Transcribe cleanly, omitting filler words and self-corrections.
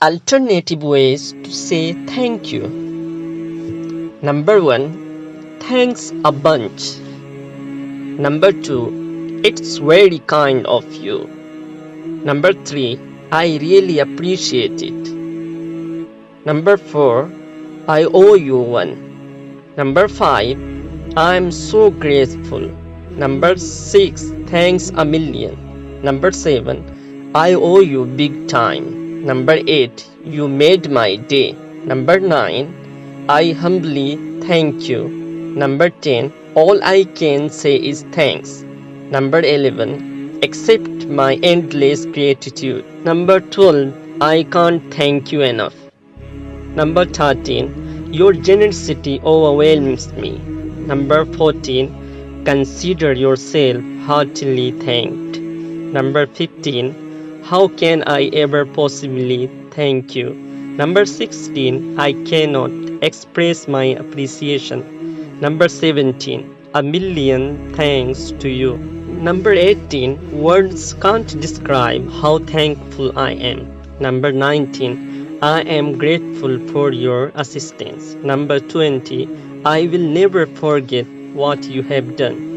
Alternative ways to say thank you. Number 1. Thanks a bunch. Number 2. It's very kind of you. Number 3. I really appreciate it. Number 4. I owe you one. Number 5. I'm so grateful. Number 6. Thanks a million. Number 7. I owe you big time. Number 8. You made my day. Number 9. I humbly thank you. Number 10. All I can say is thanks. Number 11. Accept my endless gratitude. Number 12. I can't thank you enough. Number 13. Your generosity overwhelms me. Number 14. Consider yourself heartily thanked. Number 15. How can I ever possibly thank you? Number 16. I cannot express my appreciation. Number 17. A million thanks to you. Number 18. Words can't describe how thankful I am. Number 19. I am grateful for your assistance. Number 20. I will never forget what you have done.